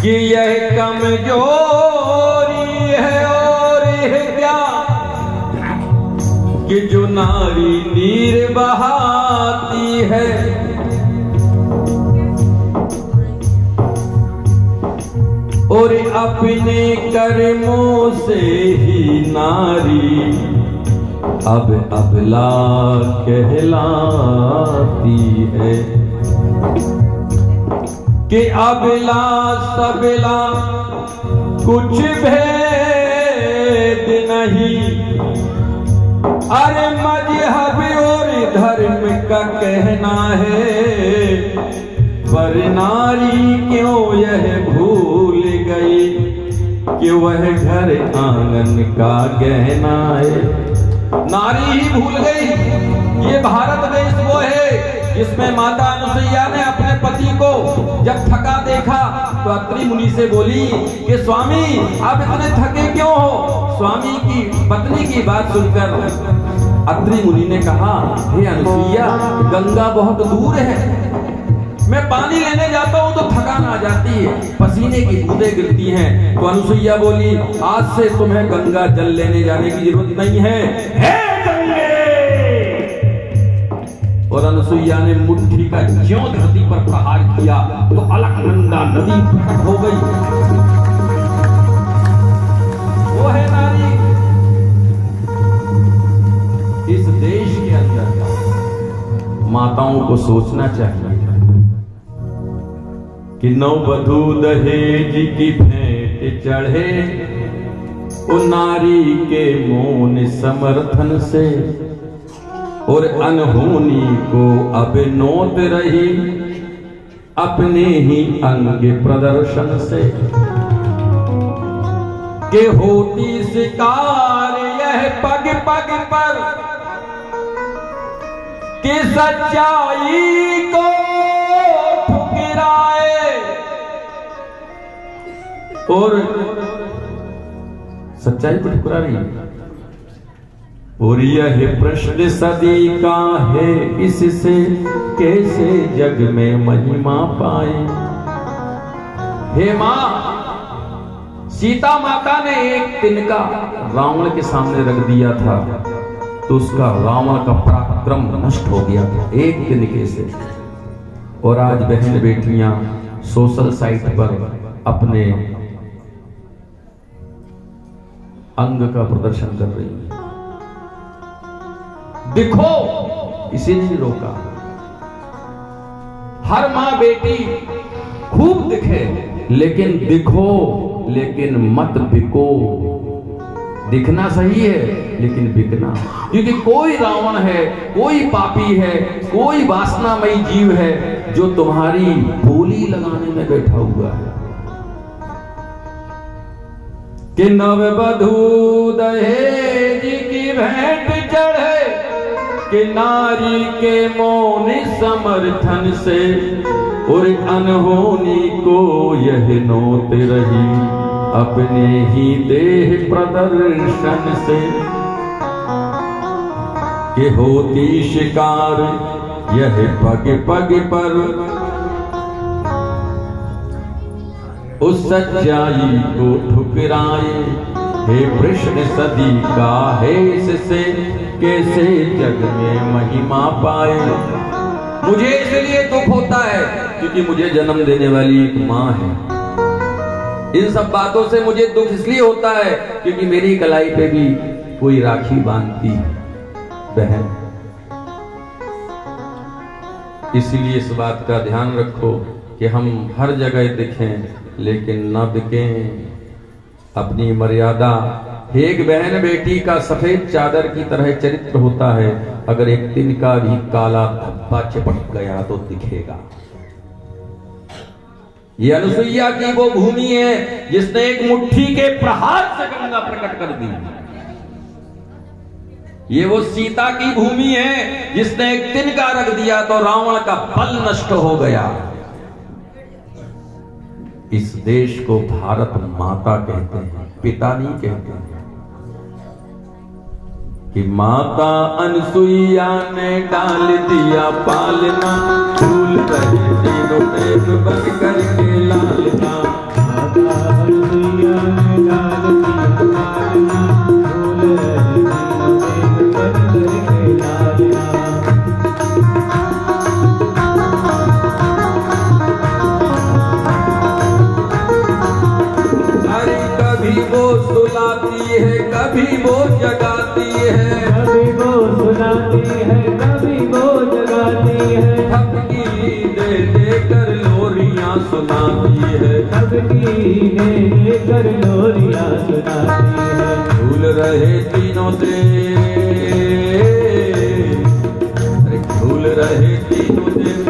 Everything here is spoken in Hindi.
कि यह कमजोरी है और है क्या कि जो नारी नीर बहाती है, और अपने कर्मों से ही नारी अब अबला कहलाती है। कि अबला सबला कुछ भेद नहीं, अरे मजहब और धर्म का कहना है, पर नारी क्यों यह भूल गई कि वह घर आंगन का गहना है। नारी ही भूल गई। ये भारत देश वो है जिसमें माता अनुसुईया ने अपने पति को जब थका देखा तो अत्रि मुनि से बोली कि स्वामी आप इतने थके क्यों हो। स्वामी की पत्नी की बात सुनकर अत्रि मुनि ने कहा, हे अनुसुईया, गंगा बहुत दूर है, मैं पानी लेने जाता हूँ तो थकान आ जाती है, पसीने की बूंदें गिरती हैं। तो अनुसुईया बोली, आज से तुम्हें गंगा जल लेने जाने की जरूरत नहीं है, हे गंगे। और अनुसुईया ने मुट्ठी का ज्यों धरती पर प्रहार किया तो अलकनंदा नदी प्रकट हो गई। वो है नारी। इस देश के अंदर माताओं को सोचना चाहिए कि नववधू दहेज की भेंट चढ़े, ओ नारी के मौन समर्थन से, और अनहोनी को अब नोत रही अपने ही अंग प्रदर्शन से। के होती शिकार यह पग पग पर कि सच्चाई को ठुकराए, और सच्चाई को ठुकरा रही है। और यह प्रश्न सदी का है, इससे कैसे जग में महिमा पाए। हे मां, सीता माता ने एक तिनका रावण के सामने रख दिया था तो उसका रावण का पराक्रम नष्ट हो गया था एक तिनके से। और आज बहन बेटियां सोशल साइट पर अपने अंग का प्रदर्शन कर रही हैं। दिखो, किसी ने नहीं रोका। हर मां बेटी खूब दिखे, लेकिन दिखो, लेकिन मत बिको। दिखना सही है लेकिन बिकना, क्योंकि कोई रावण है, कोई पापी है, कोई वासनामयी जीव है जो तुम्हारी बोली लगाने में बैठा हुआ है। कि नववधू दहेज की भेंट चढ़े, कि नारी के मौन समर्थन से, और अनहोनी को यह नोत रही अपने ही देह प्रदर्शन से। कि होती शिकार यह पग पग पर उस सच्चाई को ठुकराए। हे प्रश्न सदी का है, इससे कैसे जग में महिमा पाए। मुझे इसलिए दुख होता है क्योंकि मुझे जन्म देने वाली एक मां है। इन सब बातों से मुझे दुख इसलिए होता है क्योंकि मेरी कलाई पे भी कोई राखी बांधती है बहन। इसलिए इस बात का ध्यान रखो कि हम हर जगह दिखें लेकिन न बिकें। अपनी मर्यादा। एक बहन बेटी का सफेद चादर की तरह चरित्र होता है, अगर एक तिनका भी काला धब्बा चिपक गया तो दिखेगा। ये अनुसुईया की वो भूमि है जिसने एक मुट्ठी के प्रहार से गंगा प्रकट कर दी। ये वो सीता की भूमि है जिसने एक तिनका रख दिया तो रावण का बल नष्ट हो गया। इस देश को भारत माता कहते हैं, पिता नहीं कहते हैं। कि माता अनुसुईया ने डाल दिया पालना, भूल रहे तीनों प्रेम बन करके लालना। सुनाती है, सबकी ने कर लोरियां सुनाती है। झूल रहे तीनों देव, झूल रहे तीनों देव